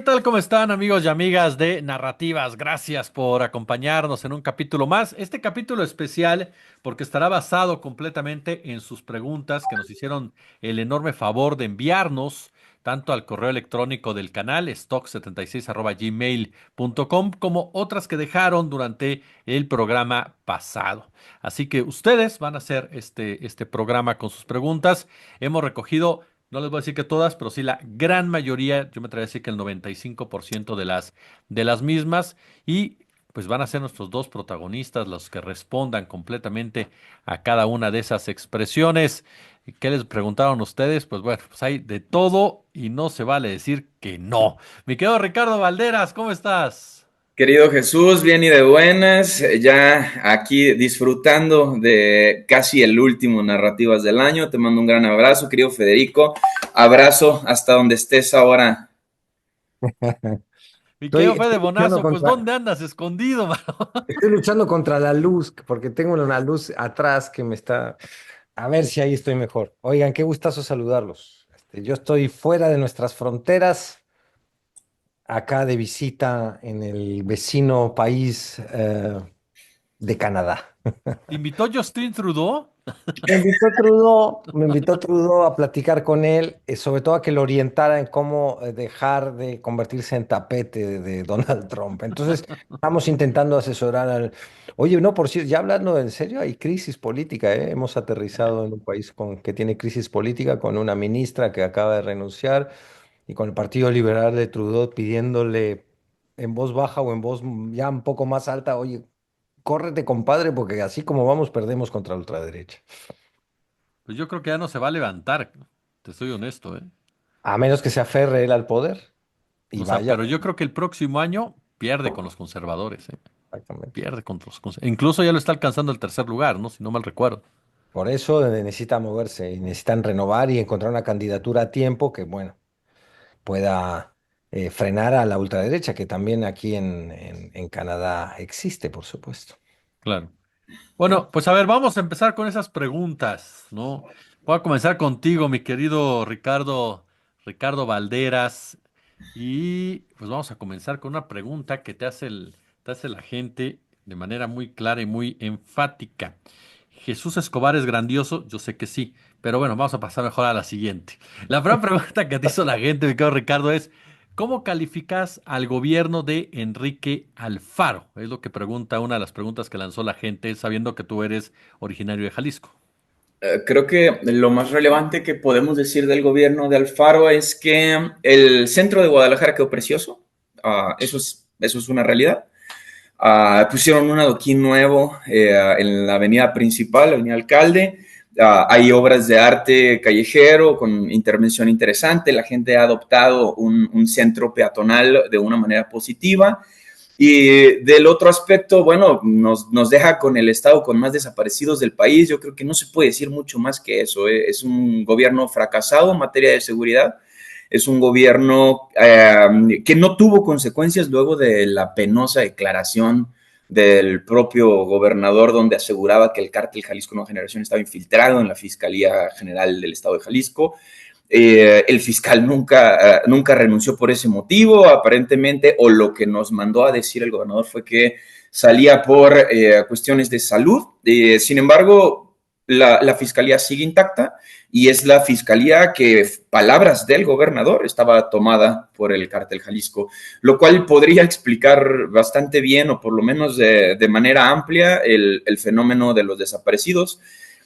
tal? ¿Cómo están, amigos y amigas de Narrativas? Gracias por acompañarnos en un capítulo más. Este capítulo especial porque estará basado completamente en sus preguntas que nos hicieron el enorme favor de enviarnos tanto al correo electrónico del canal stock76@gmail.com como otras que dejaron durante el programa pasado. Así que ustedes van a hacer este programa con sus preguntas. Hemos recogido, no les voy a decir que todas, pero sí la gran mayoría, yo me atrevería a decir que el 95% de las mismas, y pues van a ser nuestros dos protagonistas los que respondan completamente a cada una de esas expresiones. ¿Qué les preguntaron ustedes? Pues bueno, pues hay de todo y no se vale decir que no. Mi querido Ricardo Valderas, ¿cómo estás? Querido Jesús, bien y de buenas, ya aquí disfrutando de casi el último Narrativas del año. Te mando un gran abrazo, querido Federico. Abrazo hasta donde estés ahora. Mi Estoy, querido Fede estoy luchando Bonazo, pues contra, ¿dónde andas escondido, mano? estoy luchando contra la luz, porque tengo una luz atrás que me está. A ver si ahí estoy mejor. Oigan, qué gustazo saludarlos. Yo estoy fuera de nuestras fronteras, acá de visita en el vecino país de Canadá. ¿Te invitó Justin Trudeau? Me invitó Trudeau a platicar con él, sobre todo a que lo orientara en cómo dejar de convertirse en tapete de Donald Trump. Entonces, estamos intentando asesorar al... Oye, no, por cierto, ya hablando en serio, hay crisis política, ¿eh? Hemos aterrizado en un país que tiene crisis política, con una ministra que acaba de renunciar y con el Partido Liberal de Trudeau pidiéndole en voz baja o en voz ya un poco más alta, oye, córrete, compadre, porque así como vamos, perdemos contra la ultraderecha. Pues yo creo que ya no se va a levantar, te soy honesto, ¿eh? A menos que se aferre él al poder. Y O sea, vaya, pero yo creo que el próximo año pierde con los conservadores, ¿eh? exactamente. Pierde contra los conservadores. Incluso ya lo está alcanzando el tercer lugar, ¿no? Si no mal recuerdo. Por eso necesita moverse y necesitan renovar y encontrar una candidatura a tiempo que, bueno, pueda frenar a la ultraderecha, que también aquí en Canadá existe, por supuesto. Claro. Bueno, pues a ver, vamos a empezar con esas preguntas, ¿no? Voy a comenzar contigo, mi querido Ricardo Valderas. Y pues vamos a comenzar con una pregunta que te hace la gente de manera muy clara y muy enfática. ¿Jesús Escobar es grandioso? Yo sé que sí, pero bueno, vamos a pasar mejor a la siguiente. La primera pregunta que te hizo la gente, mi querido Ricardo, es ¿cómo calificas al gobierno de Enrique Alfaro? Es lo que pregunta, una de las preguntas que lanzó la gente, sabiendo que tú eres originario de Jalisco. Creo que lo más relevante que podemos decir del gobierno de Alfaro es que el centro de Guadalajara quedó precioso. Eso es una realidad. Pusieron un adoquín nuevo en la avenida principal, la avenida Alcalde. Hay obras de arte callejero con intervención interesante. La gente ha adoptado un centro peatonal de una manera positiva. Y del otro aspecto, bueno, nos deja con el estado con más desaparecidos del país. Yo creo que no se puede decir mucho más que eso. Es un gobierno fracasado en materia de seguridad. Es un gobierno que no tuvo consecuencias luego de la penosa declaración del propio gobernador donde aseguraba que el cártel Jalisco Nueva Generación estaba infiltrado en la Fiscalía General del Estado de Jalisco. El fiscal nunca renunció por ese motivo, aparentemente, o lo que nos mandó a decir el gobernador fue que salía por cuestiones de salud. Sin embargo, la fiscalía sigue intacta y es la fiscalía que, palabras del gobernador, estaba tomada por el cártel Jalisco, lo cual podría explicar bastante bien, o por lo menos de manera amplia, el fenómeno de los desaparecidos.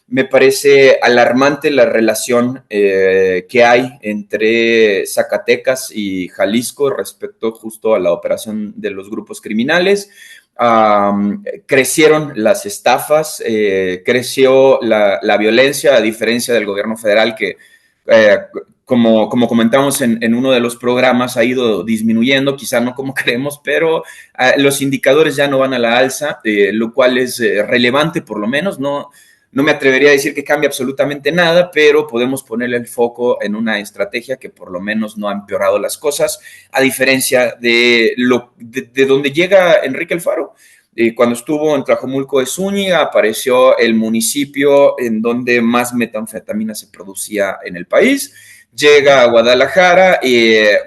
Me parece alarmante la relación que hay entre Zacatecas y Jalisco respecto justo a la operación de los grupos criminales. Crecieron las estafas, creció la violencia, a diferencia del gobierno federal que, eh, como comentamos en uno de los programas, ha ido disminuyendo, quizá no como creemos, pero los indicadores ya no van a la alza, lo cual es relevante por lo menos. No me atrevería a decir que cambie absolutamente nada, pero podemos ponerle el foco en una estrategia que por lo menos no ha empeorado las cosas, a diferencia de donde llega Enrique Alfaro. Cuando estuvo en Tlajomulco de Zúñiga, apareció el municipio en donde más metanfetamina se producía en el país. llega a Guadalajara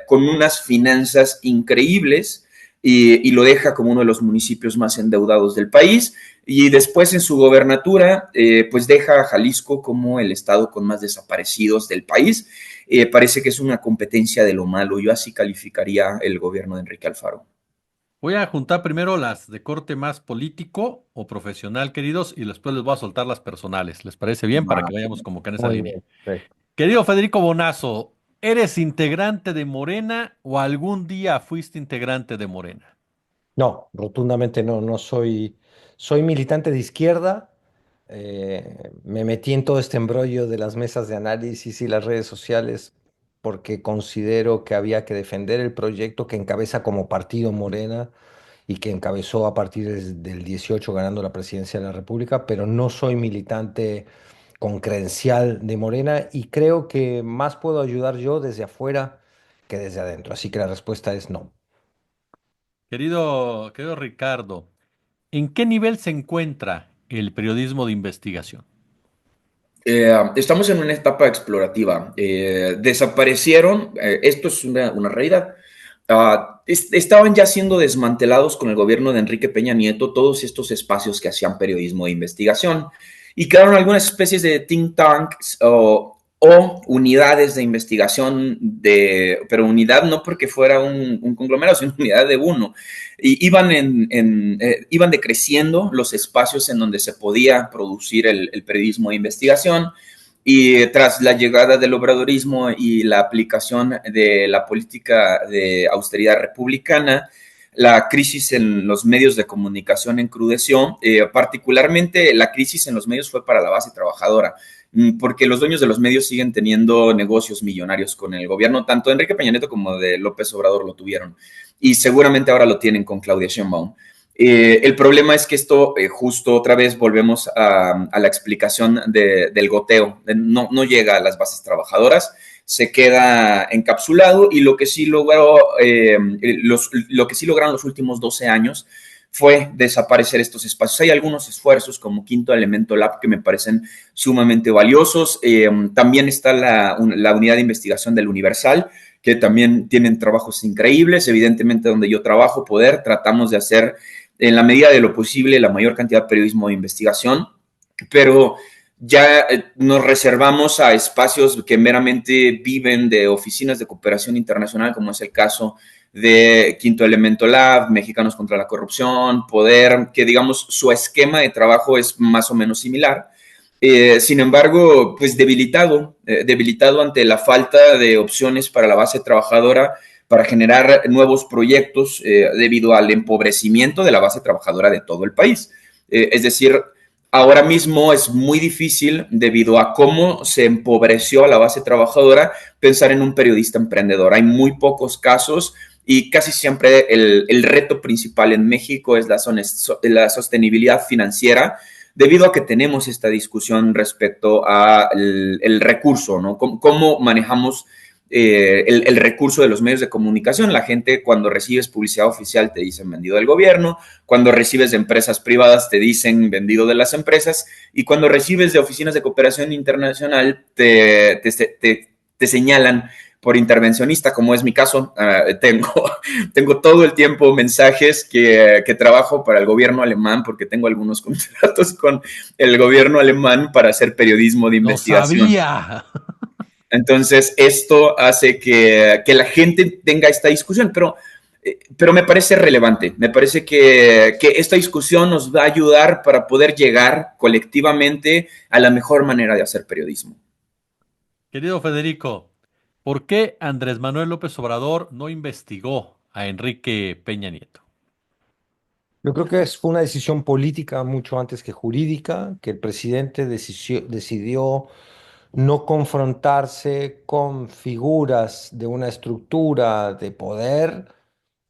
con unas finanzas increíbles y lo deja como uno de los municipios más endeudados del país. Y después en su gobernatura, pues deja a Jalisco como el estado con más desaparecidos del país. Parece que es una competencia de lo malo. Yo así calificaría el gobierno de Enrique Alfaro. Voy a juntar primero las de corte más político o profesional, queridos, y después les voy a soltar las personales. ¿Les parece bien? Para que vayamos como que en esa Muy línea. bien. Perfecto. Querido Federico Bonazo, ¿eres integrante de Morena o algún día fuiste integrante de Morena? No, rotundamente no, no soy, soy militante de izquierda. Me metí en todo este embrollo de las mesas de análisis y las redes sociales porque considero que había que defender el proyecto que encabeza como partido Morena y que encabezó a partir del 18 ganando la presidencia de la República, pero no soy militante con credencial de Morena y creo que más puedo ayudar yo desde afuera que desde adentro. Así que la respuesta es no. Querido Ricardo, ¿en qué nivel se encuentra el periodismo de investigación? Estamos en una etapa explorativa. Desaparecieron, esto es una realidad. Estaban ya siendo desmantelados con el gobierno de Enrique Peña Nieto todos estos espacios que hacían periodismo de investigación y quedaron algunas especies de think tanks o unidades de investigación, pero unidad no porque fuera un conglomerado, sino unidad de uno. Y iban decreciendo los espacios en donde se podía producir el periodismo de investigación. Y tras la llegada del obradorismo y la aplicación de la política de austeridad republicana, la crisis en los medios de comunicación encrudeció, particularmente la crisis en los medios fue para la base trabajadora, porque los dueños de los medios siguen teniendo negocios millonarios con el gobierno, tanto de Enrique Peña Nieto como de López Obrador lo tuvieron, y seguramente ahora lo tienen con Claudia Sheinbaum. El problema es que esto, justo otra vez volvemos a la explicación del goteo, no, no llega a las bases trabajadoras, se queda encapsulado y lo que sí lograron los últimos 12 años fue desaparecer estos espacios. Hay algunos esfuerzos como Quinto Elemento Lab que me parecen sumamente valiosos. También está la unidad de investigación del Universal, que también tienen trabajos increíbles. Evidentemente, donde yo trabajo, tratamos de hacer en la medida de lo posible la mayor cantidad de periodismo de investigación, pero ya nos reservamos a espacios que meramente viven de oficinas de cooperación internacional, como es el caso de Quinto Elemento Lab, Mexicanos contra la Corrupción, Poder, que digamos su esquema de trabajo es más o menos similar. Sin embargo, pues debilitado ante la falta de opciones para la base trabajadora para generar nuevos proyectos debido al empobrecimiento de la base trabajadora de todo el país. Es decir, ahora mismo es muy difícil, debido a cómo se empobreció a la base trabajadora, pensar en un periodista emprendedor. Hay muy pocos casos y casi siempre el reto principal en México es la sostenibilidad financiera, debido a que tenemos esta discusión respecto al el recurso, ¿no? ¿Cómo manejamos el recurso de los medios de comunicación? La gente, cuando recibes publicidad oficial, te dicen vendido del gobierno; cuando recibes de empresas privadas, te dicen vendido de las empresas; y cuando recibes de oficinas de cooperación internacional, te señalan por intervencionista, como es mi caso. Tengo todo el tiempo mensajes que trabajo para el gobierno alemán, porque tengo algunos contratos con el gobierno alemán para hacer periodismo de ¡Lo investigación. sabía! Entonces, esto hace que la gente tenga esta discusión, pero me parece relevante. Me parece que esta discusión nos va a ayudar para poder llegar colectivamente a la mejor manera de hacer periodismo. Querido Federico, ¿por qué Andrés Manuel López Obrador no investigó a Enrique Peña Nieto? Yo creo que fue una decisión política mucho antes que jurídica, que el presidente decidió no confrontarse con figuras de una estructura de poder,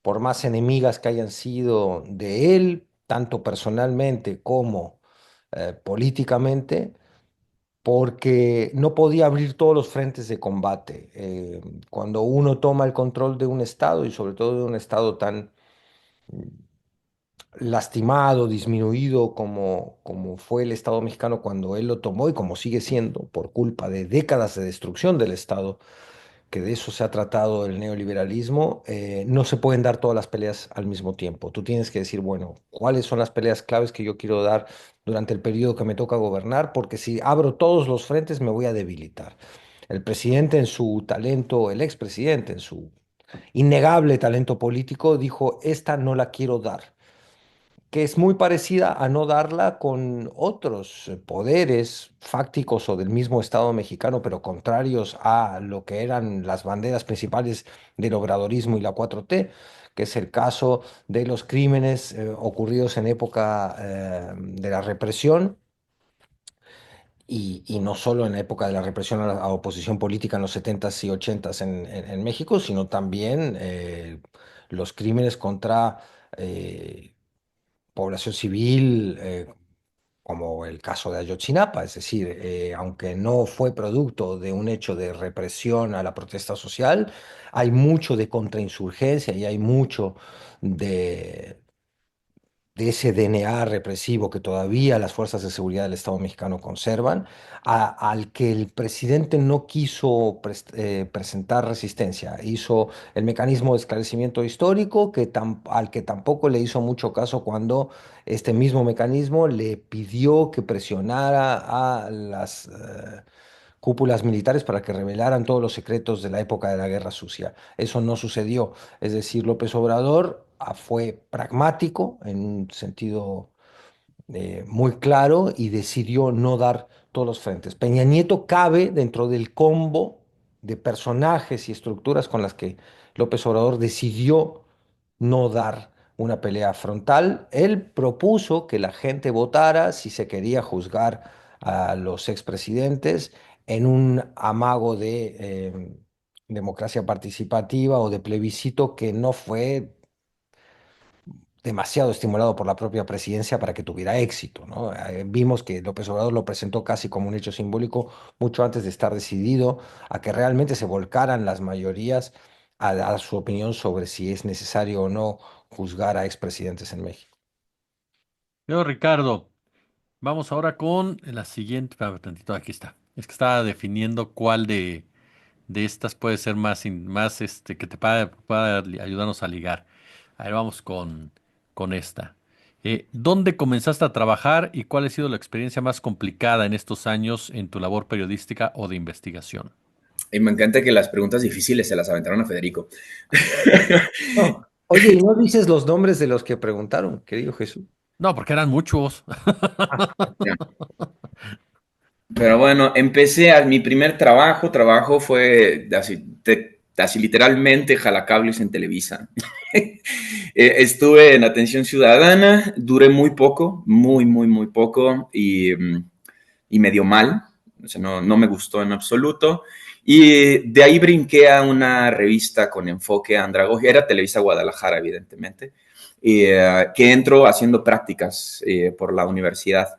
por más enemigas que hayan sido de él, tanto personalmente como políticamente, porque no podía abrir todos los frentes de combate. Cuando uno toma el control de un estado y sobre todo de un estado tan lastimado, disminuido como fue el Estado mexicano cuando él lo tomó y como sigue siendo por culpa de décadas de destrucción del Estado, que de eso se ha tratado el neoliberalismo, no se pueden dar todas las peleas al mismo tiempo. Tú tienes que decir, bueno, ¿cuáles son las peleas claves que yo quiero dar durante el periodo que me toca gobernar? Porque si abro todos los frentes me voy a debilitar. El presidente en su talento, el expresidente en su innegable talento político, dijo, esta no la quiero dar, que es muy parecida a no darla con otros poderes fácticos o del mismo Estado mexicano, pero contrarios a lo que eran las banderas principales del obradorismo y la 4T, que es el caso de los crímenes ocurridos en época de la represión. Y no solo en la época de la represión a la oposición política en los 70s y 80s en México, sino también los crímenes contra población civil, como el caso de Ayotzinapa, es decir, aunque no fue producto de un hecho de represión a la protesta social, hay mucho de contrainsurgencia y hay mucho de, de ese DNA represivo que todavía las fuerzas de seguridad del Estado mexicano conservan, al que el presidente no quiso presentar resistencia. Hizo el mecanismo de esclarecimiento histórico, al que tampoco le hizo mucho caso cuando este mismo mecanismo le pidió que presionara a las cúpulas militares para que revelaran todos los secretos de la época de la Guerra Sucia. Eso no sucedió. Es decir, López Obrador fue pragmático en un sentido muy claro y decidió no dar todos los frentes. Peña Nieto cabe dentro del combo de personajes y estructuras con las que López Obrador decidió no dar una pelea frontal. Él propuso que la gente votara si se quería juzgar a los expresidentes en un amago de democracia participativa o de plebiscito que no fue demasiado estimulado por la propia presidencia para que tuviera éxito, ¿no? Vimos que López Obrador lo presentó casi como un hecho simbólico mucho antes de estar decidido a que realmente se volcaran las mayorías a dar su opinión sobre si es necesario o no juzgar a expresidentes en México. Yo, Ricardo, vamos ahora con la siguiente. Espérame tantito, aquí está. Es que estaba definiendo cuál de estas puede ser más que te pueda ayudarnos a ligar. A ver, vamos con esta. ¿Dónde comenzaste a trabajar y cuál ha sido la experiencia más complicada en estos años en tu labor periodística o de investigación? Y me encanta que las preguntas difíciles se las aventaron a Federico. No. Oye, ¿y no dices los nombres de los que preguntaron, querido Jesús? No, porque eran muchos. Ya. Pero bueno, empecé a mi primer trabajo fue así, así literalmente jalacables en Televisa. Estuve en atención ciudadana, duré muy poco, muy poco y me dio mal, o sea, no me gustó en absoluto. Y de ahí brinqué a una revista con enfoque andragógico, era Televisa Guadalajara, evidentemente, que entro haciendo prácticas por la universidad.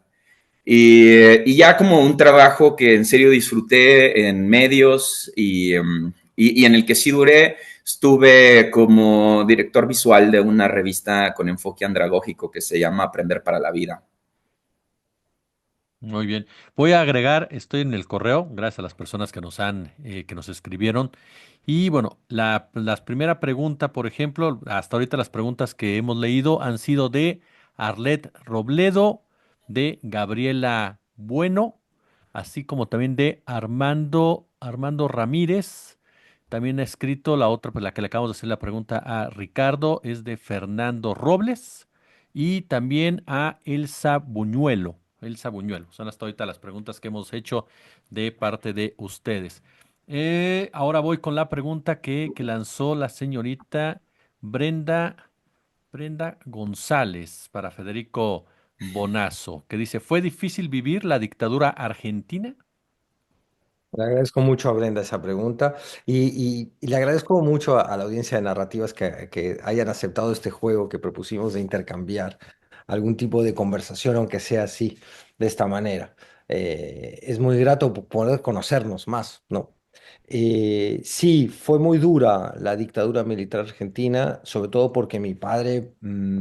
Y ya como un trabajo que en serio disfruté en medios y en el que sí duré, estuve como director visual de una revista con enfoque andragógico que se llama Aprender para la Vida. Muy bien. Voy a agregar, estoy en el correo, gracias a las personas que nos escribieron. Y bueno, la primera pregunta, por ejemplo, hasta ahorita las preguntas que hemos leído han sido de Arlet Robledo, de Gabriela Bueno, así como también de Armando Ramírez. También ha escrito la otra, pues la que le acabamos de hacer la pregunta a Ricardo, es de Fernando Robles y también a Elsa Buñuelo. Elsa Buñuelo. Son hasta ahorita las preguntas que hemos hecho de parte de ustedes. Ahora voy con la pregunta que lanzó la señorita Brenda, Brenda González para Federico Bonazo, que dice, ¿fue difícil vivir la dictadura argentina? Le agradezco mucho a Brenda esa pregunta y le agradezco mucho a la audiencia de narrativas que hayan aceptado este juego que propusimos de intercambiar algún tipo de conversación, aunque sea así, de esta manera. Es muy grato poder conocernos más, ¿no? Sí, fue muy dura la dictadura militar argentina, sobre todo porque mi padre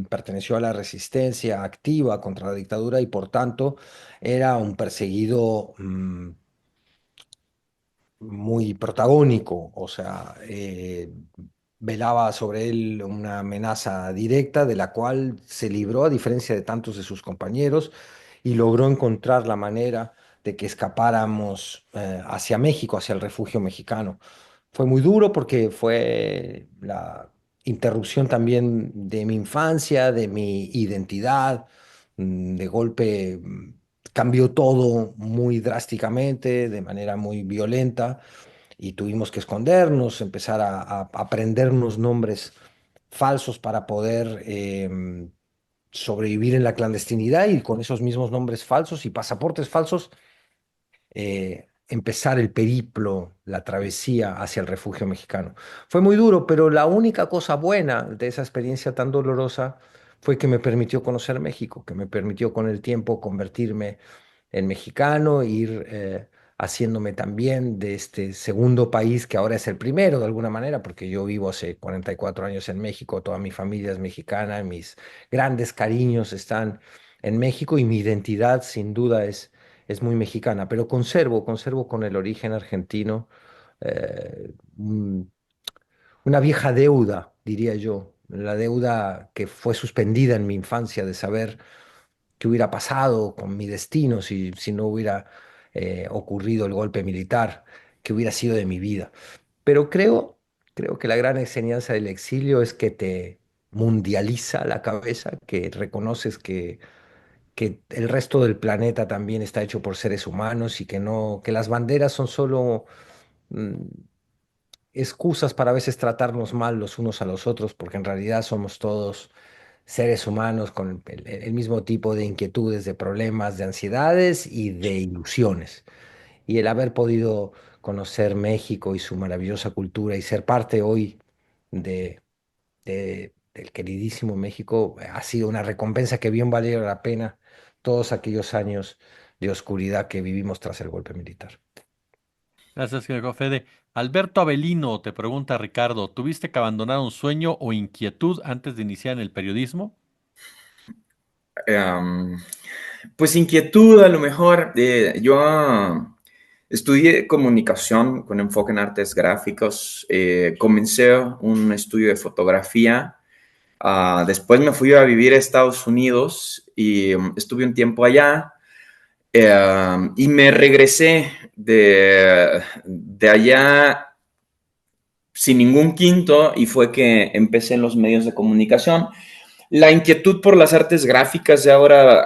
perteneció a la resistencia activa contra la dictadura y por tanto era un perseguido muy protagónico, o sea, velaba sobre él una amenaza directa de la cual se libró a diferencia de tantos de sus compañeros y logró encontrar la manera de que escapáramos hacia México, hacia el refugio mexicano. Fue muy duro porque fue la interrupción también de mi infancia, de mi identidad. De golpe cambió todo muy drásticamente, de manera muy violenta, y tuvimos que escondernos, empezar a aprendernos nombres falsos para poder sobrevivir en la clandestinidad y con esos mismos nombres falsos y pasaportes falsos empezar el periplo, la travesía hacia el refugio mexicano. Fue muy duro, pero la única cosa buena de esa experiencia tan dolorosa fue que me permitió conocer México, que me permitió con el tiempo convertirme en mexicano, ir haciéndome también de este segundo país que ahora es el primero de alguna manera, porque yo vivo hace 44 años en México, toda mi familia es mexicana, mis grandes cariños están en México y mi identidad sin duda es muy mexicana, pero conservo con el origen argentino una vieja deuda, diría yo, la deuda que fue suspendida en mi infancia de saber qué hubiera pasado con mi destino si no hubiera ocurrido el golpe militar, qué hubiera sido de mi vida. Pero creo que la gran enseñanza del exilio es que te mundializa la cabeza, que reconoces que el resto del planeta también está hecho por seres humanos y que no, que las banderas son solo mm, excusas para a veces tratarnos mal los unos a los otros, porque en realidad somos todos seres humanos con el mismo tipo de inquietudes, de problemas, de ansiedades y de ilusiones. Y el haber podido conocer México y su maravillosa cultura y ser parte hoy de, del queridísimo México ha sido una recompensa que bien valió la pena todos aquellos años de oscuridad que vivimos tras el golpe militar. Gracias, querido Fede. Alberto Avelino te pregunta, Ricardo, ¿tuviste que abandonar un sueño o inquietud antes de iniciar en el periodismo? Em, pues inquietud, a lo mejor. Yo estudié comunicación con enfoque en artes gráficos. Comencé un estudio de fotografía. Después me fui a vivir a Estados Unidos y estuve un tiempo allá. Y me regresé de allá sin ningún quinto y fue que empecé en los medios de comunicación. La inquietud por las artes gráficas de ahora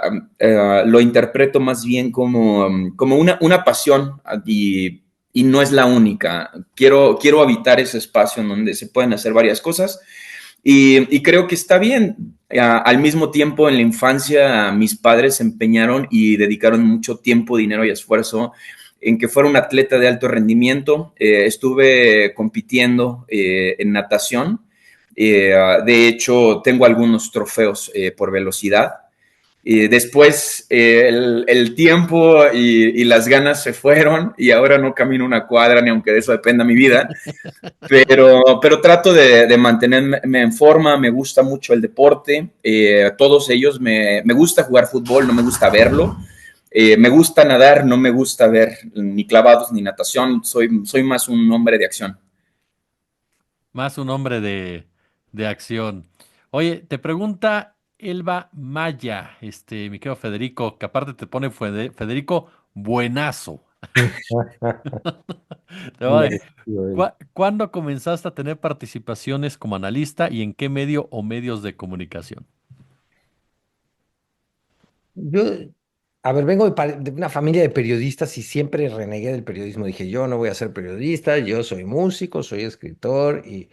lo interpreto más bien como una pasión y no es la única. Quiero habitar ese espacio en donde se pueden hacer varias cosas y creo que está bien. Al mismo tiempo, en la infancia, mis padres se empeñaron y dedicaron mucho tiempo, dinero y esfuerzo en que fuera un atleta de alto rendimiento. Estuve compitiendo en natación. De hecho, tengo algunos trofeos por velocidad. Y después el tiempo y las ganas se fueron y ahora no camino una cuadra ni aunque de eso dependa mi vida, pero trato de mantenerme en forma, me gusta mucho el deporte, todos ellos, me gusta jugar fútbol, no me gusta verlo, me gusta nadar, no me gusta ver ni clavados ni natación, soy más un hombre de acción. Más un hombre de acción. Oye, te pregunta Elba Maya, mi querido Federico, que aparte te pone Federico Buenazo. Te va a- Merecido él. ¿Cuándo comenzaste a tener participaciones como analista y en qué medio o medios de comunicación? Yo, a ver, vengo de una familia de periodistas y siempre renegué del periodismo. Dije, yo no voy a ser periodista, yo soy músico, soy escritor y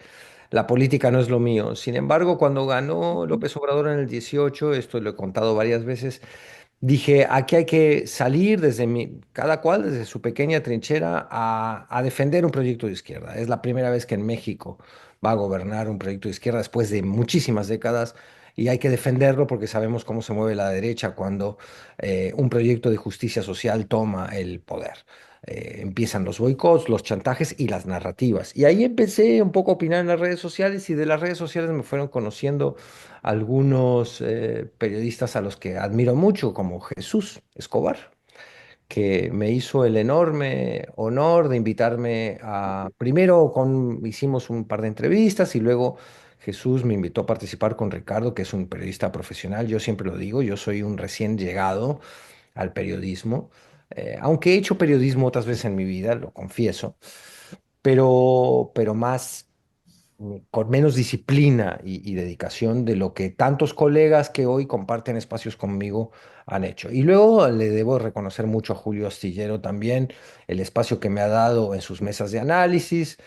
la política no es lo mío. Sin embargo, cuando ganó López Obrador en el 18, esto lo he contado varias veces, dije, aquí hay que salir cada cual desde su pequeña trinchera a defender un proyecto de izquierda. Es la primera vez que en México va a gobernar un proyecto de izquierda después de muchísimas décadas y hay que defenderlo porque sabemos cómo se mueve la derecha cuando un proyecto de justicia social toma el poder. Empiezan los boicots, los chantajes y las narrativas. Y ahí empecé un poco a opinar en las redes sociales y de las redes sociales me fueron conociendo algunos periodistas a los que admiro mucho, como Jesús Escobar, que me hizo el enorme honor de invitarme a, primero hicimos un par de entrevistas y luego Jesús me invitó a participar con Ricardo, que es un periodista profesional. Yo siempre lo digo, yo soy un recién llegado al periodismo, aunque he hecho periodismo otras veces en mi vida, lo confieso, pero más con menos disciplina y dedicación de lo que tantos colegas que hoy comparten espacios conmigo han hecho. Y luego le debo reconocer mucho a Julio Astillero también el espacio que me ha dado en sus mesas de análisis,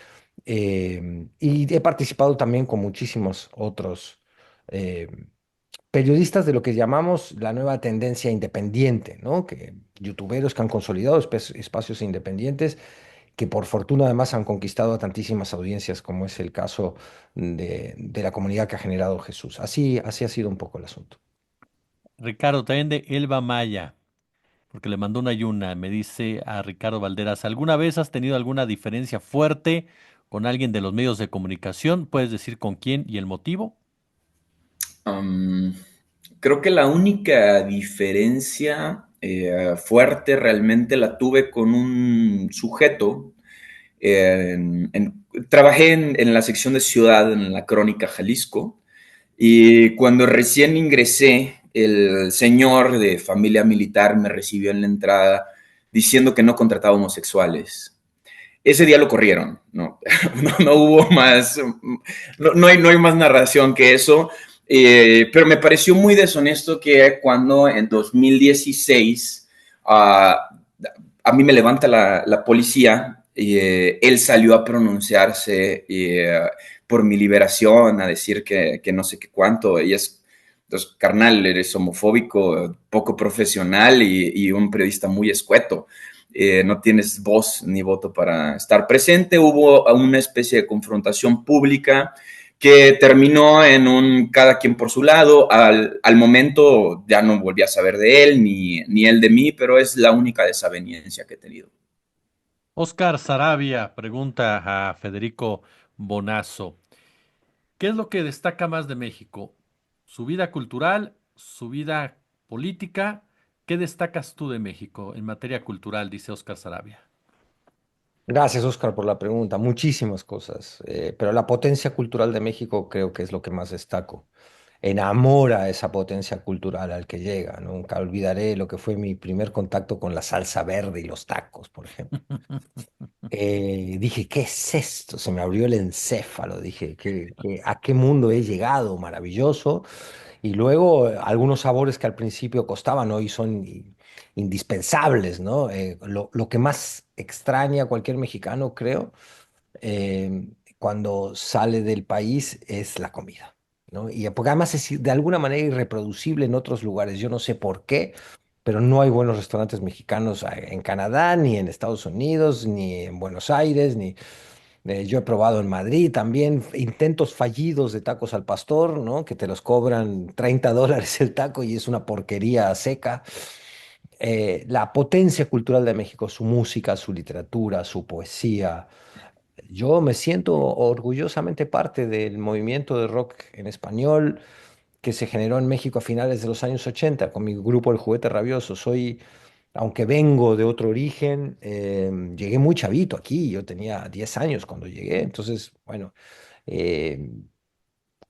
y he participado también con muchísimos otros eh, periodistas de lo que llamamos la nueva tendencia independiente, ¿no? Que youtuberos que han consolidado espacios independientes que por fortuna además han conquistado a tantísimas audiencias como es el caso de la comunidad que ha generado Jesús. Así ha sido un poco el asunto. Ricardo, también de Elba Maya, porque le mandó una yuna. Me dice a Ricardo Valderas, ¿alguna vez has tenido alguna diferencia fuerte con alguien de los medios de comunicación? ¿Puedes decir con quién y el motivo? Um, Creo que la única diferencia fuerte realmente la tuve con un sujeto. Trabajé en la sección de ciudad en la Crónica Jalisco y cuando recién ingresé, el señor de familia militar me recibió en la entrada diciendo que no contrataba homosexuales. Ese día lo corrieron, no, no hubo más, no hay más narración que eso, pero me pareció muy deshonesto que cuando en 2016 a mí me levanta la policía y él salió a pronunciarse por mi liberación, a decir que no sé qué cuánto, y es, entonces, carnal, eres homofóbico, poco profesional y un periodista muy escueto. No tienes voz ni voto para estar presente. Hubo una especie de confrontación pública que terminó en un cada quien por su lado. Al momento ya no volví a saber de él, ni él de mí, pero es la única desaveniencia que he tenido. Oscar Sarabia pregunta a Federico Bonazo, ¿qué es lo que destaca más de México? ¿Su vida cultural, su vida política? ¿Qué destacas tú de México en materia cultural? Dice Oscar Sarabia. Gracias, Oscar, por la pregunta. Muchísimas cosas, pero la potencia cultural de México creo que es lo que más destaco. Enamora esa potencia cultural al que llega. Nunca olvidaré lo que fue mi primer contacto con la salsa verde y los tacos, por ejemplo. Dije, ¿qué es esto? Se me abrió el encéfalo. Dije, ¿a qué mundo he llegado? Maravilloso. Y luego algunos sabores que al principio costaban hoy son indispensables, ¿no? Lo que más extraña a cualquier mexicano, creo, cuando sale del país es la comida, ¿no? Y porque además es de alguna manera irreproducible en otros lugares. Yo no sé por qué, pero no hay buenos restaurantes mexicanos en Canadá, ni en Estados Unidos, ni en Buenos Aires, ni yo he probado en Madrid también intentos fallidos de tacos al pastor, ¿no? Que te los cobran $30 el taco y es una porquería seca. La potencia cultural de México, su música, su literatura, su poesía. Yo me siento orgullosamente parte del movimiento de rock en español que se generó en México a finales de los años 80 con mi grupo El Juguete Rabioso. Aunque vengo de otro origen, llegué muy chavito aquí, yo tenía 10 años cuando llegué, entonces, bueno, eh,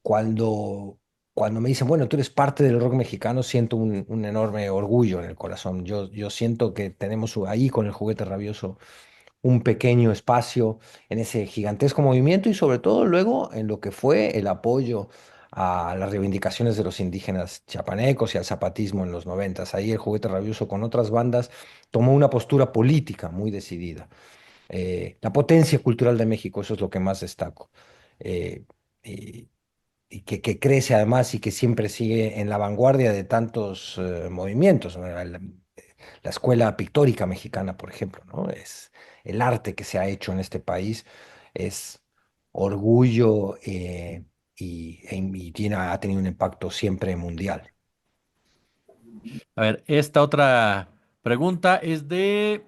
cuando, cuando me dicen, bueno, tú eres parte del rock mexicano, siento un enorme orgullo en el corazón. Yo siento que tenemos ahí con El Juguete Rabioso un pequeño espacio en ese gigantesco movimiento y sobre todo luego en lo que fue el apoyo a las reivindicaciones de los indígenas chiapanecos y al zapatismo en los noventas. Ahí el Juguete Rabioso con otras bandas tomó una postura política muy decidida. La potencia cultural de México, eso es lo que más destaco. Eh, y, y que crece además y que siempre sigue en la vanguardia de tantos movimientos, ¿no? La escuela pictórica mexicana, por ejemplo, ¿no? Es el arte que se ha hecho en este país, es orgullo ha tenido un impacto siempre mundial. A ver, esta otra pregunta es de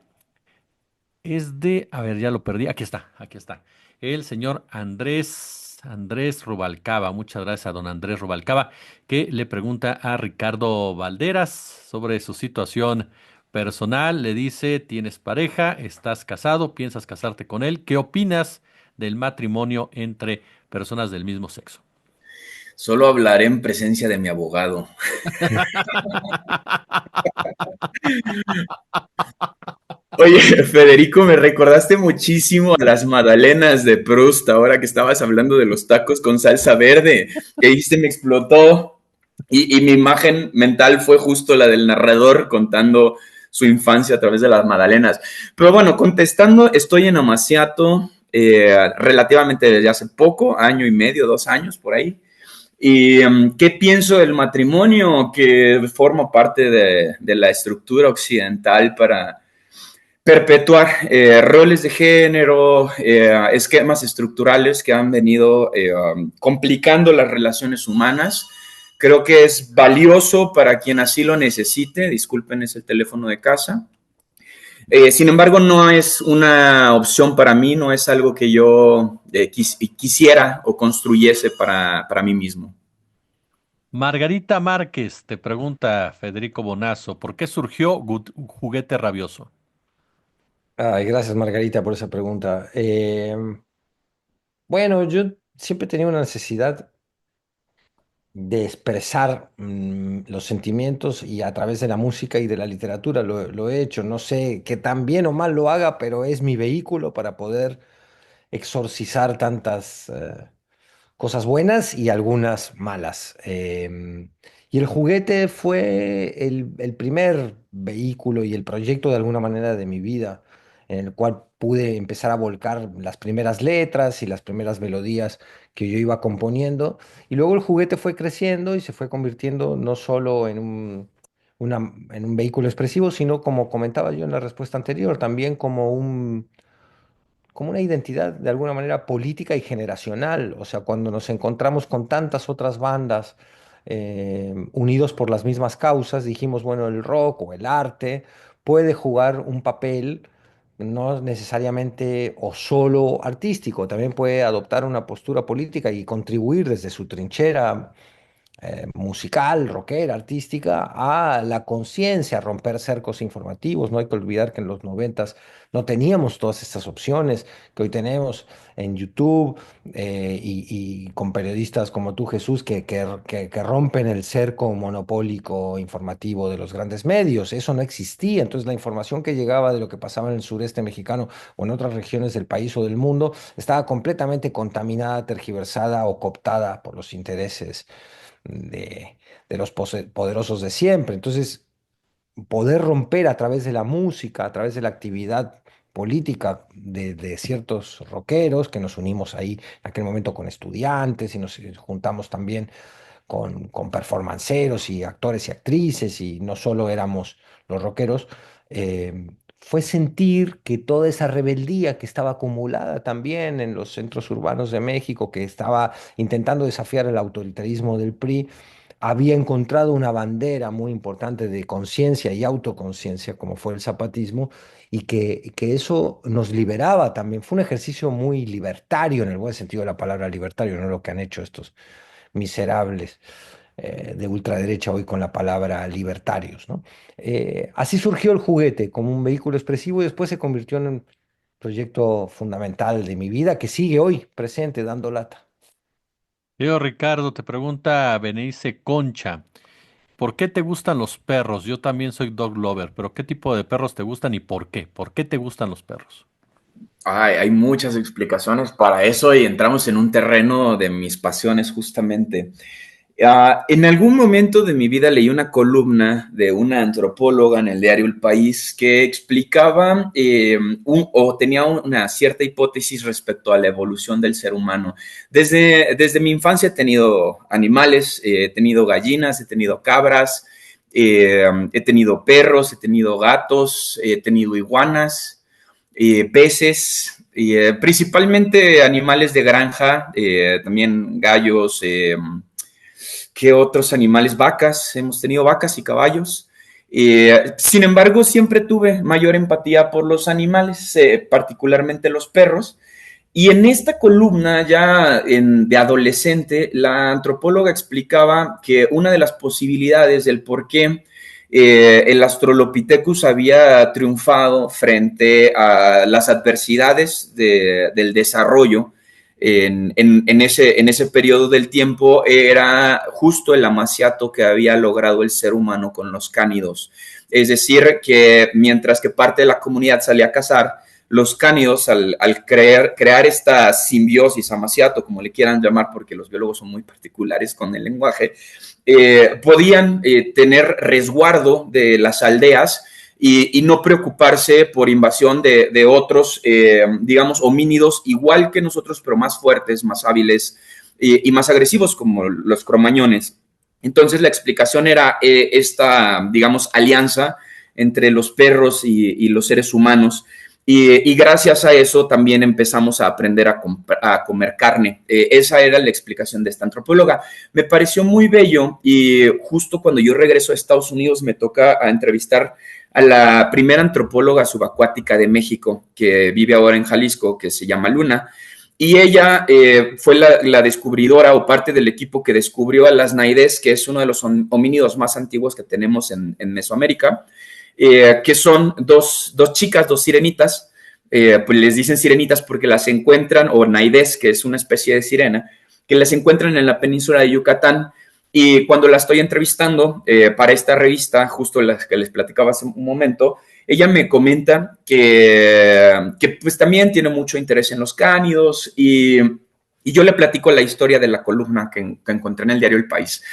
A ver, ya lo perdí. Aquí está, aquí está. El señor Andrés Rubalcaba. Muchas gracias a don Andrés Rubalcaba, que le pregunta a Ricardo Valderas sobre su situación personal. Le dice, ¿tienes pareja? ¿Estás casado? ¿Piensas casarte con él? ¿Qué opinas del matrimonio entre personas del mismo sexo? Solo hablaré en presencia de mi abogado. Oye, Federico, me recordaste muchísimo a las magdalenas de Proust ahora que estabas hablando de los tacos con salsa verde. Que dijiste me explotó y mi imagen mental fue justo la del narrador contando su infancia a través de las magdalenas. Pero bueno, contestando, estoy en Amaciato relativamente desde hace poco, año y medio, 2 años por ahí. ¿Y qué pienso del matrimonio que forma parte de la estructura occidental para perpetuar roles de género, esquemas estructurales que han venido complicando las relaciones humanas? Creo que es valioso para quien así lo necesite. Disculpen, es el teléfono de casa. Sin embargo, no es una opción para mí, no es algo que yo quisiera o construyese para mí mismo. Margarita Márquez te pregunta Federico Bonazo, ¿por qué surgió Juguete Rabioso? Ay, gracias Margarita por esa pregunta. Bueno, yo siempre he tenido una necesidad de expresar los sentimientos y a través de la música y de la literatura lo he hecho. No sé qué tan bien o mal lo haga, pero es mi vehículo para poder exorcizar tantas cosas buenas y algunas malas. Y el juguete fue el primer vehículo y el proyecto de alguna manera de mi vida, en el cual pude empezar a volcar las primeras letras y las primeras melodías que yo iba componiendo. Y luego el juguete fue creciendo y se fue convirtiendo no solo en en un vehículo expresivo, sino como comentaba yo en la respuesta anterior, también como una identidad de alguna manera política y generacional. O sea, cuando nos encontramos con tantas otras bandas unidos por las mismas causas, dijimos, bueno, el rock o el arte puede jugar un papel no necesariamente o solo artístico, también puede adoptar una postura política y contribuir desde su trinchera musical, rockera, artística, a la conciencia, a romper cercos informativos. No hay que olvidar que en los noventas no teníamos todas estas opciones que hoy tenemos en YouTube y con periodistas como tú, Jesús, que rompen el cerco monopólico informativo de los grandes medios. Eso no existía. Entonces la información que llegaba de lo que pasaba en el sureste mexicano o en otras regiones del país o del mundo estaba completamente contaminada, tergiversada o cooptada por los intereses de los poderosos de siempre. Entonces, poder romper a través de la música, a través de la actividad política de ciertos rockeros que nos unimos ahí en aquel momento con estudiantes y nos juntamos también con performanceros y actores y actrices y no solo éramos los rockeros, fue sentir que toda esa rebeldía que estaba acumulada también en los centros urbanos de México, que estaba intentando desafiar el autoritarismo del PRI, había encontrado una bandera muy importante de conciencia y autoconciencia, como fue el zapatismo, y que eso nos liberaba también. Fue un ejercicio muy libertario, en el buen sentido de la palabra libertario, no lo que han hecho estos miserables de ultraderecha hoy con la palabra libertarios, ¿no? Así surgió el juguete como un vehículo expresivo y después se convirtió en un proyecto fundamental de mi vida que sigue hoy presente dando lata. Yo, Ricardo, te pregunta Beneice Concha, ¿por qué te gustan los perros? Yo también soy dog lover, pero ¿qué tipo de perros te gustan y por qué? ¿Por qué te gustan los perros? Ay, hay muchas explicaciones para eso y entramos en un terreno de mis pasiones justamente. En algún momento de mi vida leí una columna de una antropóloga en el diario El País que explicaba o tenía una cierta hipótesis respecto a la evolución del ser humano. Desde mi infancia he tenido animales, he tenido gallinas, he tenido cabras, he tenido perros, he tenido gatos, he tenido iguanas, peces, principalmente animales de granja, también gallos. ¿Qué otros animales? Vacas, hemos tenido vacas y caballos. Sin embargo, siempre tuve mayor empatía por los animales, particularmente los perros. Y en esta columna de adolescente, la antropóloga explicaba que una de las posibilidades del por qué el Australopithecus había triunfado frente a las adversidades del desarrollo en ese periodo del tiempo era justo el amaciato que había logrado el ser humano con los cánidos. Es decir, que mientras que parte de la comunidad salía a cazar, los cánidos, al crear esta simbiosis, amaciato, como le quieran llamar, porque los biólogos son muy particulares con el lenguaje, podían tener resguardo de las aldeas y no preocuparse por invasión de otros, digamos, homínidos igual que nosotros, pero más fuertes, más hábiles y más agresivos como los cromañones. Entonces la explicación era esta, digamos, alianza entre los perros y los seres humanos. Y gracias a eso también empezamos a aprender a comer carne. Esa era la explicación de esta antropóloga. Me pareció muy bello y justo cuando yo regreso a Estados Unidos me toca entrevistar a la primera antropóloga subacuática de México, que vive ahora en Jalisco, que se llama Luna. Y ella fue la descubridora o parte del equipo que descubrió a las naides, que es uno de los homínidos más antiguos que tenemos en Mesoamérica. Que son dos chicas, dos sirenitas, pues les dicen sirenitas porque las encuentran, o naides, que es una especie de sirena, que las encuentran en la península de Yucatán. Y cuando la estoy entrevistando para esta revista, justo las que les platicaba hace un momento, ella me comenta que pues también tiene mucho interés en los cánidos y yo le platico la historia de la columna que encontré en el diario El País.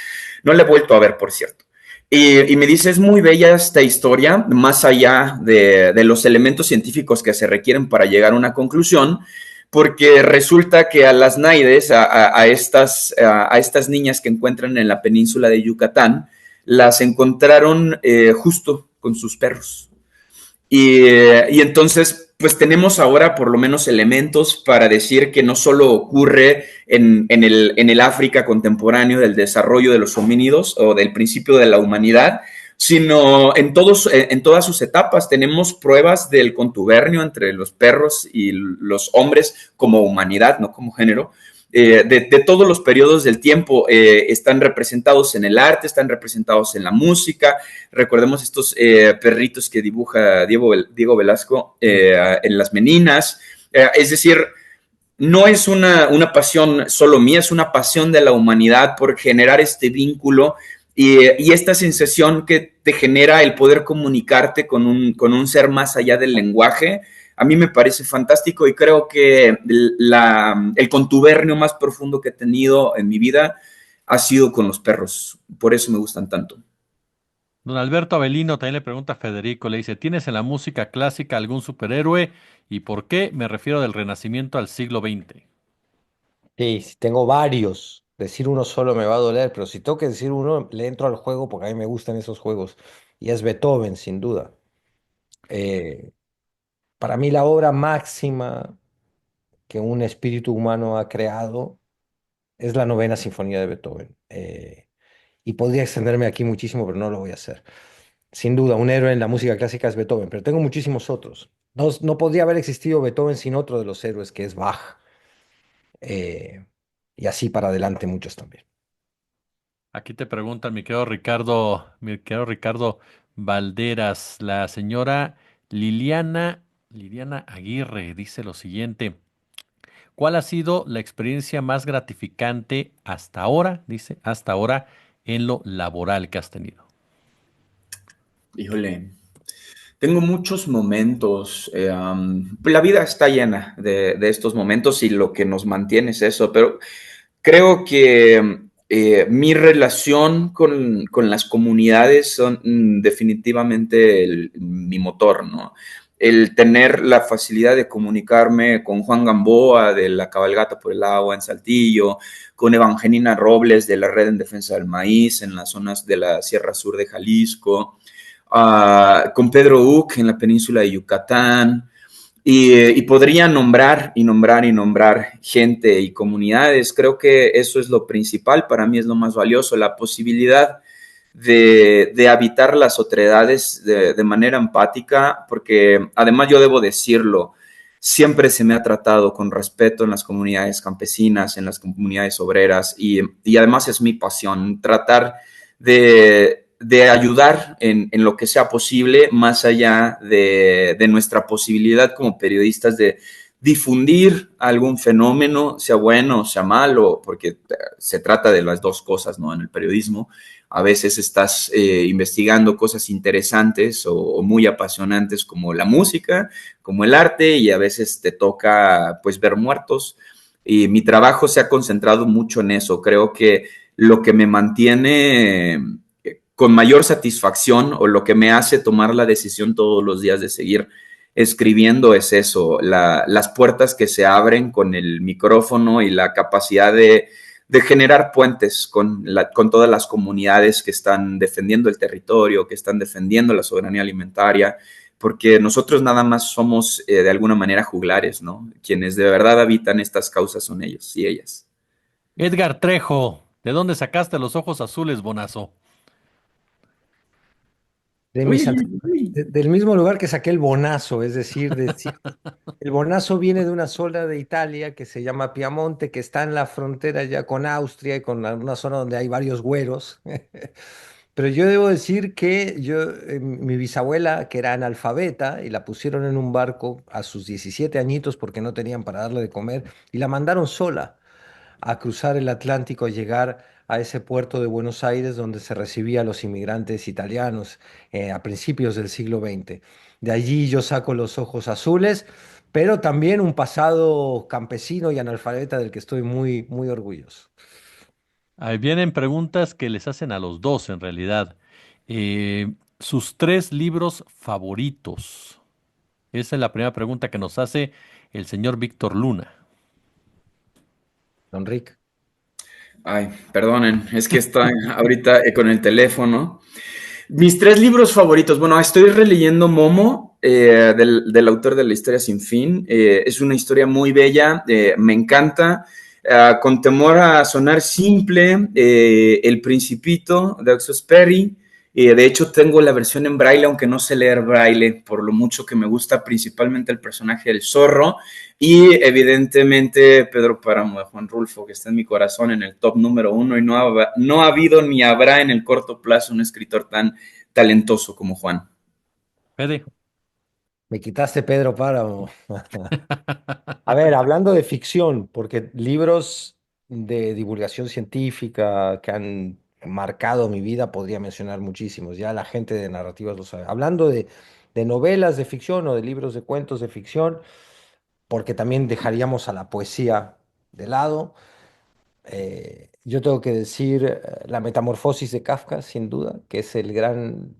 No la he vuelto a ver, por cierto. Y me dice, es muy bella esta historia, más allá de los elementos científicos que se requieren para llegar a una conclusión, porque resulta que a las naides, a estas niñas que encuentran en la península de Yucatán, las encontraron justo con sus perros. Y entonces, pues tenemos ahora por lo menos elementos para decir que no solo ocurre en el África contemporáneo del desarrollo de los homínidos o del principio de la humanidad, sino en todas sus etapas. Tenemos pruebas del contubernio entre los perros y los hombres como humanidad, no como género. De todos los periodos del tiempo están representados en el arte, están representados en la música. Recordemos estos perritos que dibuja Diego Velasco en las meninas. Es decir, no es una pasión solo mía, es una pasión de la humanidad por generar este vínculo y esta sensación que te genera el poder comunicarte con un ser más allá del lenguaje. A mí me parece fantástico y creo que el contubernio más profundo que he tenido en mi vida ha sido con los perros. Por eso me gustan tanto. Don Alberto Avelino también le pregunta a Federico, le dice, ¿tienes en la música clásica algún superhéroe? ¿Y por qué? Me refiero del Renacimiento al siglo XX. Sí, sí, tengo varios. Decir uno solo me va a doler, pero si tengo que decir uno, le entro al juego porque a mí me gustan esos juegos. Y es Beethoven, sin duda. Eh, para mí la obra máxima que un espíritu humano ha creado es la novena sinfonía de Beethoven. Y podría extenderme aquí muchísimo, pero no lo voy a hacer. Sin duda, un héroe en la música clásica es Beethoven, pero tengo muchísimos otros. No podría haber existido Beethoven sin otro de los héroes, que es Bach. Eh, y así para adelante muchos también. Aquí te preguntan, mi querido Ricardo Valderas, la señora Liliana Aguirre dice lo siguiente. ¿Cuál ha sido la experiencia más gratificante hasta ahora, dice, hasta ahora, en lo laboral que has tenido? Híjole, tengo muchos momentos. La vida está llena de estos momentos y lo que nos mantiene es eso, pero creo que mi relación con las comunidades son definitivamente mi motor, ¿no? El tener la facilidad de comunicarme con Juan Gamboa de la Cabalgata por el Agua en Saltillo, con Evangelina Robles de la Red en Defensa del Maíz en las zonas de la Sierra Sur de Jalisco, con Pedro Uc en la península de Yucatán, y podría nombrar y nombrar y nombrar gente y comunidades. Creo que eso es lo principal, para mí es lo más valioso, la posibilidad de habitar las otredades de manera empática, porque además yo debo decirlo, siempre se me ha tratado con respeto en las comunidades campesinas, en las comunidades obreras, y además es mi pasión tratar de ayudar en, lo que sea posible, más allá de nuestra posibilidad como periodistas de difundir algún fenómeno, sea bueno o sea malo, porque se trata de las dos cosas, ¿no? En el periodismo a veces estás investigando cosas interesantes o muy apasionantes como la música, como el arte, y a veces te toca pues ver muertos. Y mi trabajo se ha concentrado mucho en eso. Creo que lo que me mantiene con mayor satisfacción o lo que me hace tomar la decisión todos los días de seguir escribiendo es eso, las puertas que se abren con el micrófono y la capacidad de generar puentes con todas las comunidades que están defendiendo el territorio, que están defendiendo la soberanía alimentaria, porque nosotros nada más somos de alguna manera juglares, ¿no? Quienes de verdad habitan estas causas son ellos y ellas. Edgar Trejo, ¿de dónde sacaste los ojos azules, bonazo? De Uy, mis ante- uy, uy. Del mismo lugar que saqué el bonazo, es decir, el bonazo viene de una zona de Italia que se llama Piamonte, que está en la frontera ya con Austria y con una zona donde hay varios güeros. Pero yo debo decir que mi bisabuela, que era analfabeta, y la pusieron en un barco a sus 17 añitos porque no tenían para darle de comer, y la mandaron sola a cruzar el Atlántico, a llegar a ese puerto de Buenos Aires donde se recibía a los inmigrantes italianos a principios del siglo XX. De allí yo saco los ojos azules, pero también un pasado campesino y analfabeta del que estoy muy, muy orgulloso. Ahí vienen preguntas que les hacen a los dos, en realidad. Sus tres libros favoritos. Esa es la primera pregunta que nos hace el señor Víctor Luna. Don Rick. Ay, perdonen, es que estoy ahorita con el teléfono. Mis tres libros favoritos. Bueno, estoy releyendo Momo, del autor de La Historia Sin Fin. Es una historia muy bella, me encanta. Con temor a sonar simple, El Principito de Exosperi. De hecho, tengo la versión en braille, aunque no sé leer braille, por lo mucho que me gusta principalmente el personaje del zorro. Y evidentemente Pedro Páramo de Juan Rulfo, que está en mi corazón en el top número uno, y no ha habido ni habrá en el corto plazo un escritor tan talentoso como Juan. Fede. Me quitaste Pedro Páramo. A ver, hablando de ficción, porque libros de divulgación científica que han marcado mi vida, podría mencionar muchísimos. Ya la gente de narrativas lo sabe. Hablando de novelas de ficción o de libros de cuentos de ficción, porque también dejaríamos a la poesía de lado. Yo tengo que decir La Metamorfosis de Kafka, sin duda, que es el gran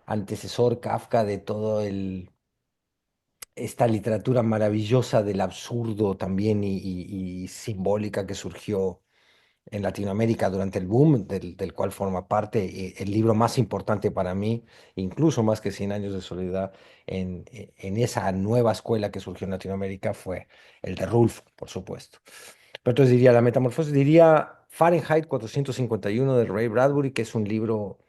antecesor Kafka de todo esta literatura maravillosa del absurdo también y simbólica que surgió en Latinoamérica durante el boom, del cual forma parte el libro más importante para mí, incluso más que Cien años de soledad, en esa nueva escuela que surgió en Latinoamérica fue el de Rulfo, por supuesto. Pero entonces diría La Metamorfosis, diría Fahrenheit 451 de Ray Bradbury, que es un libro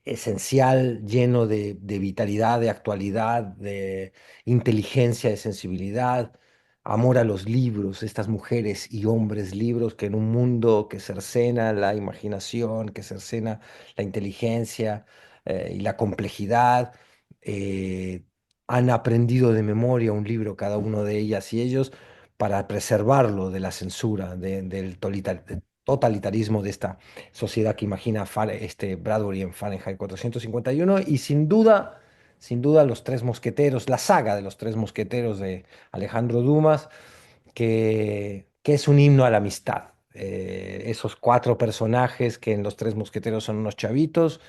esencial, lleno de vitalidad, de actualidad, de inteligencia, de sensibilidad, amor a los libros, estas mujeres y hombres libros que en un mundo que cercena la imaginación, que cercena la inteligencia y la complejidad, eh, han aprendido de memoria un libro cada uno de ellas y ellos para preservarlo de la censura, del totalitarismo de esta sociedad que imagina Bradbury en Fahrenheit 451 y sin duda Los Tres Mosqueteros, la saga de Los Tres Mosqueteros de Alejandro Dumas, que es un himno a la amistad. Esos cuatro personajes que en Los Tres Mosqueteros son unos chavitos,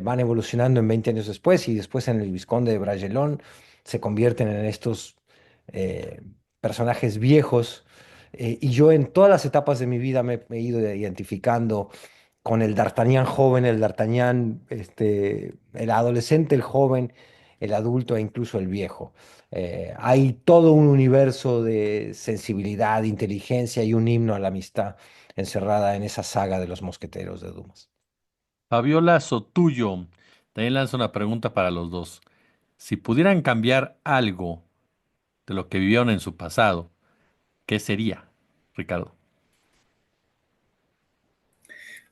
van evolucionando en 20 años después y después en El Vizconde de Bragelonne se convierten en estos eh, personajes viejos. Y yo en todas las etapas de mi vida me he ido identificando con el D'Artagnan joven, el D'Artagnan, el adolescente, el joven, el adulto e incluso el viejo. Hay todo un universo de sensibilidad, inteligencia y un himno a la amistad encerrada en esa saga de los mosqueteros de Dumas. Fabiola Sotuyo también lanza una pregunta para los dos. Si pudieran cambiar algo de lo que vivieron en su pasado, ¿qué sería, Ricardo?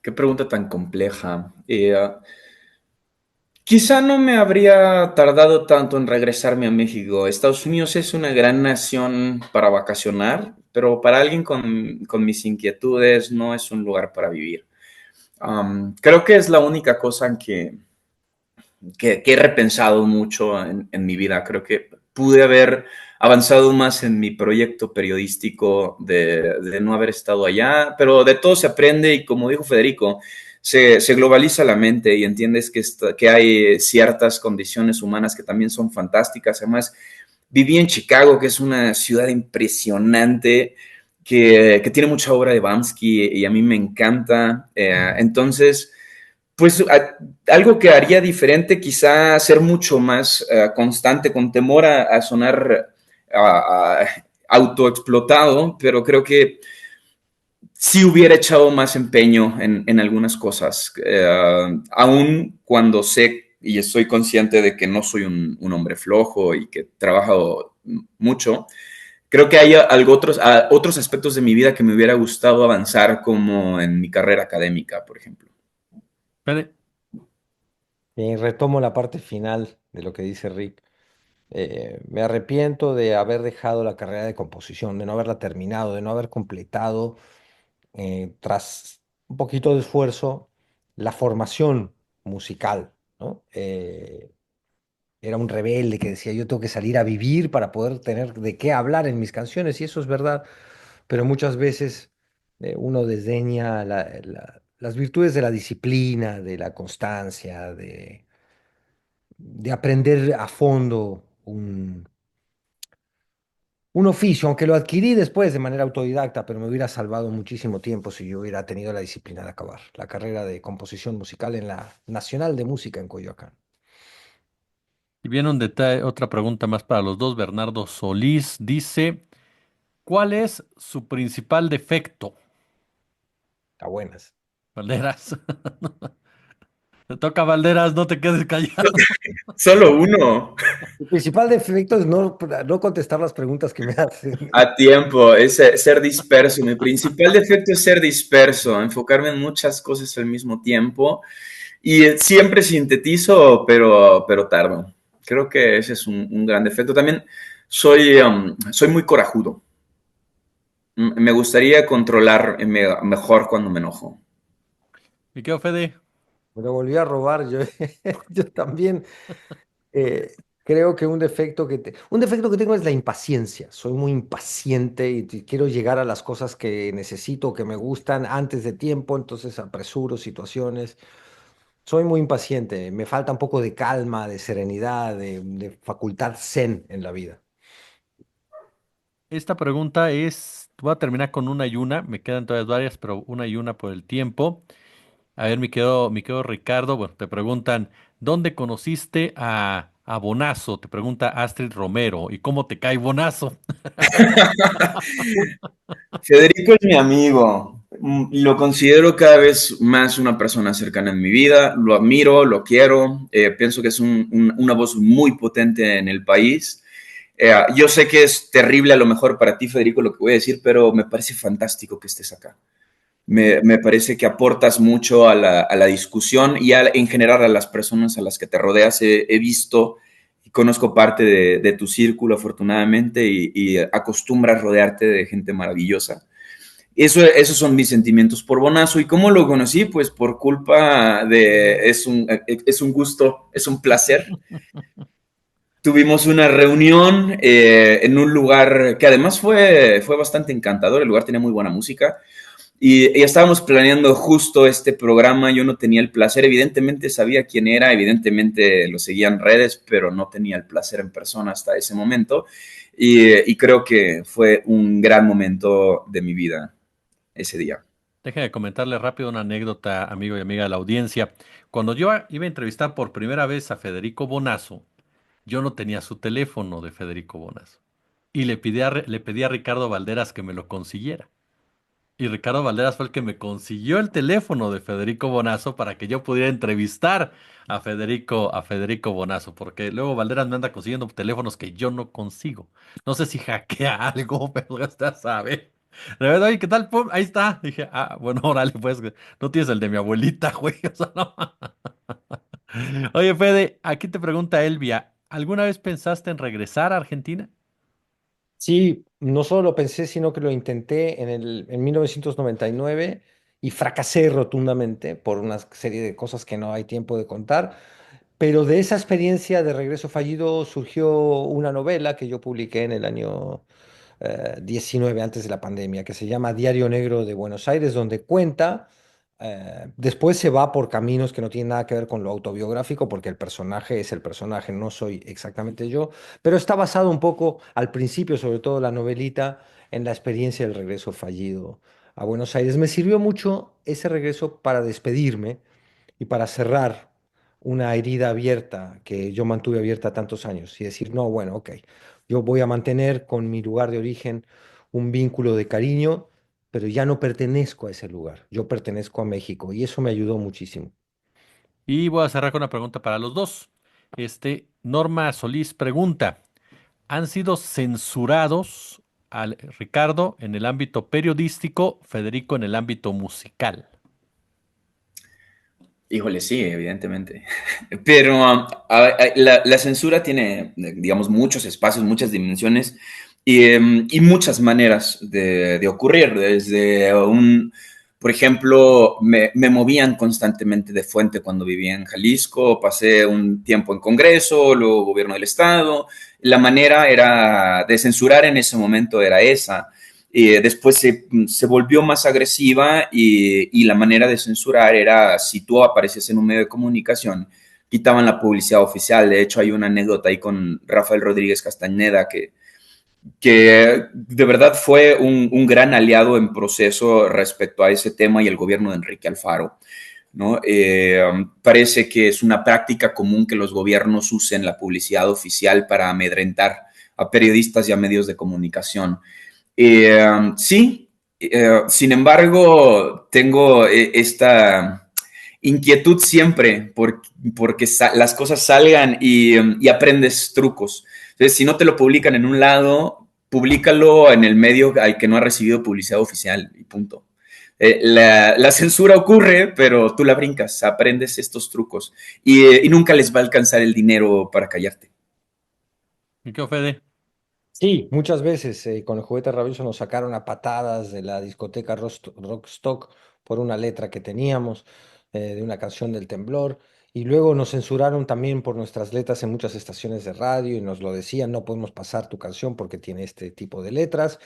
Qué pregunta tan compleja. Quizá no me habría tardado tanto en regresarme a México. Estados Unidos es una gran nación para vacacionar, pero para alguien con mis inquietudes no es un lugar para vivir. Creo que es la única cosa que he repensado mucho en mi vida. Creo que pude haber avanzado más en mi proyecto periodístico de no haber estado allá, pero de todo se aprende y como dijo Federico, se globaliza la mente y entiendes que hay ciertas condiciones humanas que también son fantásticas. Además, viví en Chicago, que es una ciudad impresionante, que tiene mucha obra de Bamsky y a mí me encanta. Entonces, pues algo que haría diferente, quizá ser mucho más constante, con temor a sonar autoexplotado, pero creo que sí hubiera echado más empeño en algunas cosas, aún cuando sé y estoy consciente de que no soy un hombre flojo y que trabajo mucho. Creo que hay otros aspectos de mi vida que me hubiera gustado avanzar, como en mi carrera académica, por ejemplo. Fede, Y retomo la parte final de lo que dice Rick. Me arrepiento de haber dejado la carrera de composición, de no haberla terminado, de no haber completado, tras un poquito de esfuerzo, la formación musical, ¿no? Era un rebelde que decía, yo tengo que salir a vivir para poder tener de qué hablar en mis canciones, y eso es verdad, pero muchas veces uno desdeña las virtudes de la disciplina, de la constancia, de aprender a fondo un oficio, aunque lo adquirí después de manera autodidacta, pero me hubiera salvado muchísimo tiempo si yo hubiera tenido la disciplina de acabar la carrera de composición musical en la Nacional de Música en Coyoacán. y viene un detalle, otra pregunta más para los dos. Bernardo Solís dice, ¿cuál es su principal defecto? A buenas. Valderas. Te toca Valderas, no te quedes callado. Solo uno. Mi principal defecto es no contestar las preguntas que me hacen. A tiempo, es ser disperso. Mi principal defecto es ser disperso, enfocarme en muchas cosas al mismo tiempo y siempre sintetizo, pero tardo. Creo que ese es un gran defecto. También soy muy corajudo. Me gustaría controlar mejor cuando me enojo. ¿Y qué, Fede? Me lo volví a robar yo. Yo también creo que un defecto que tengo es la impaciencia. Soy muy impaciente y quiero llegar a las cosas que necesito, que me gustan antes de tiempo, entonces apresuro situaciones. Soy muy impaciente, me falta un poco de calma, de serenidad, de facultad zen en la vida. Esta pregunta es, voy a terminar con una y una, me quedan todavía varias, pero una y una por el tiempo. A ver, mi querido Ricardo, bueno, te preguntan, ¿dónde conociste a Bonazo? Te pregunta Astrid Romero, ¿y cómo te cae Bonazo? Federico es mi amigo. Lo considero cada vez más una persona cercana en mi vida. Lo admiro, lo quiero. Pienso que es una voz muy potente en el país. Yo sé que es terrible a lo mejor para ti, Federico, lo que voy a decir, pero me parece fantástico que estés acá. Me parece que aportas mucho a la discusión y en general a las personas a las que te rodeas. He visto y conozco parte de tu círculo, afortunadamente, y acostumbras rodearte de gente maravillosa. Esos son mis sentimientos por Bonazo. ¿Y cómo lo conocí? Pues por culpa de... Es un gusto, es un placer. Tuvimos una reunión en un lugar que además fue bastante encantador. El lugar tenía muy buena música. Y estábamos planeando justo este programa. Yo no tenía el placer, evidentemente sabía quién era, evidentemente lo seguía en redes, pero no tenía el placer en persona hasta ese momento. Y creo que fue un gran momento de mi vida ese día. Déjame comentarle rápido una anécdota, amigo y amiga de la audiencia. Cuando yo iba a entrevistar por primera vez a Federico Bonazo, yo no tenía su teléfono de Federico Bonazo. Y le pedí a Ricardo Valderas que me lo consiguiera. Y Ricardo Valderas fue el que me consiguió el teléfono de Federico Bonazo para que yo pudiera entrevistar a Federico Bonazo, porque luego Valderas me anda consiguiendo teléfonos que yo no consigo. No sé si hackea algo, pero ya está, sabe. De verdad, oye, ¿qué tal? Pum, ahí está. Dije, ah, bueno, órale, pues, no tienes el de mi abuelita, güey. O sea, no. Oye, Fede, aquí te pregunta Elvia, ¿alguna vez pensaste en regresar a Argentina? Sí, no solo lo pensé, sino que lo intenté en 1999 y fracasé rotundamente por una serie de cosas que no hay tiempo de contar. Pero de esa experiencia de regreso fallido surgió una novela que yo publiqué en el año 19 antes de la pandemia, que se llama Diario Negro de Buenos Aires, donde cuenta, después se va por caminos que no tienen nada que ver con lo autobiográfico, porque el personaje es el personaje, no soy exactamente yo, pero está basado un poco al principio, sobre todo la novelita, en la experiencia del regreso fallido a Buenos Aires. Me sirvió mucho ese regreso para despedirme y para cerrar una herida abierta que yo mantuve abierta tantos años y decir, no, bueno, ok, yo voy a mantener con mi lugar de origen un vínculo de cariño, pero ya no pertenezco a ese lugar, yo pertenezco a México y eso me ayudó muchísimo. Y voy a cerrar con una pregunta para los dos. Norma Solís pregunta, ¿han sido censurados al Ricardo en el ámbito periodístico, Federico en el ámbito musical? Híjole, sí, evidentemente. Pero la censura tiene, digamos, muchos espacios, muchas dimensiones y muchas maneras de ocurrir. Desde por ejemplo, me movían constantemente de fuente cuando vivía en Jalisco, pasé un tiempo en Congreso, luego gobierno del Estado. La manera era de censurar en ese momento era esa. Después se volvió más agresiva y la manera de censurar era si tú aparecías en un medio de comunicación, quitaban la publicidad oficial. De hecho, hay una anécdota ahí con Rafael Rodríguez Castañeda que de verdad fue un gran aliado en proceso respecto a ese tema y el gobierno de Enrique Alfaro. ¿No? Parece que es una práctica común que los gobiernos usen la publicidad oficial para amedrentar a periodistas y a medios de comunicación. Sí, sin embargo, tengo esta inquietud siempre porque las cosas salgan y aprendes trucos. Entonces, si no te lo publican en un lado, públicalo en el medio al que no ha recibido publicidad oficial y punto. La censura ocurre, pero tú la brincas, aprendes estos trucos y nunca les va a alcanzar el dinero para callarte. ¿Y qué, Fede? Sí, muchas veces con el juguete rabioso nos sacaron a patadas de la discoteca Rockstock por una letra que teníamos de una canción del temblor y luego nos censuraron también por nuestras letras en muchas estaciones de radio y nos lo decían, no podemos pasar tu canción porque tiene este tipo de letras.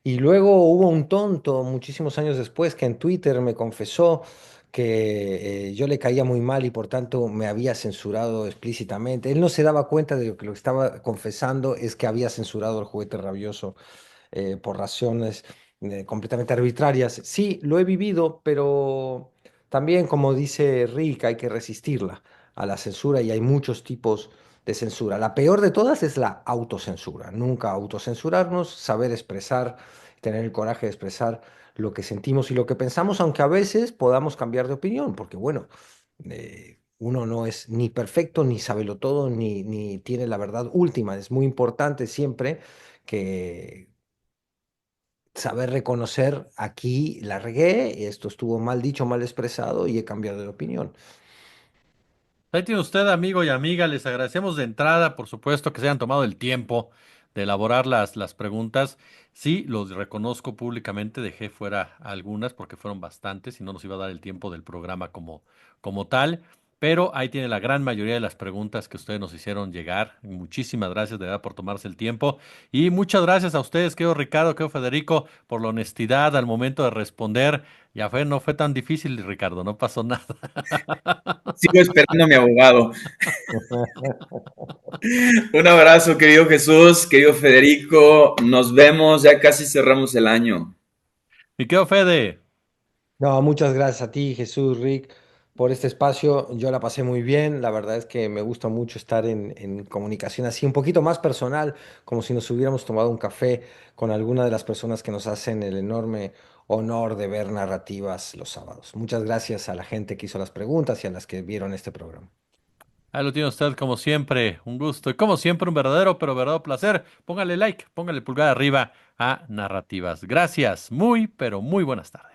Y luego hubo un tonto muchísimos años después que en Twitter me confesó que yo le caía muy mal y por tanto me había censurado explícitamente. Él no se daba cuenta de que lo que estaba confesando es que había censurado el juguete rabioso por razones completamente arbitrarias. Sí, lo he vivido, pero también, como dice Rick, hay que resistirla a la censura y hay muchos tipos de censura. La peor de todas es la autocensura. Nunca autocensurarnos, saber expresar, tener el coraje de expresar lo que sentimos y lo que pensamos, aunque a veces podamos cambiar de opinión, porque bueno, uno no es ni perfecto, ni sabelo todo, ni tiene la verdad última. Es muy importante siempre que saber reconocer aquí la regué, esto estuvo mal dicho, mal expresado y he cambiado de opinión. Ahí tiene usted, amigo y amiga. Les agradecemos de entrada, por supuesto, que se hayan tomado el tiempo de elaborar las preguntas. Sí, los reconozco públicamente, dejé fuera algunas porque fueron bastantes y no nos iba a dar el tiempo del programa como tal. Pero ahí tiene la gran mayoría de las preguntas que ustedes nos hicieron llegar. Muchísimas gracias de verdad por tomarse el tiempo. Y muchas gracias a ustedes, querido Ricardo, querido Federico, por la honestidad al momento de responder. Ya fue, no fue tan difícil, Ricardo, no pasó nada. Sigo esperando a mi abogado. Un abrazo, querido Jesús, querido Federico. Nos vemos, ya casi cerramos el año. Mi querido Fede. No, muchas gracias a ti, Jesús, Rick, por este espacio. Yo la pasé muy bien. La verdad es que me gusta mucho estar en comunicación así, un poquito más personal, como si nos hubiéramos tomado un café con alguna de las personas que nos hacen el enorme honor de ver narrativas los sábados. Muchas gracias a la gente que hizo las preguntas y a las que vieron este programa. Ahí lo tiene usted como siempre, un gusto y como siempre un verdadero pero verdadero placer. Póngale like, póngale pulgar arriba a Narrativas. Gracias, muy pero muy buenas tardes.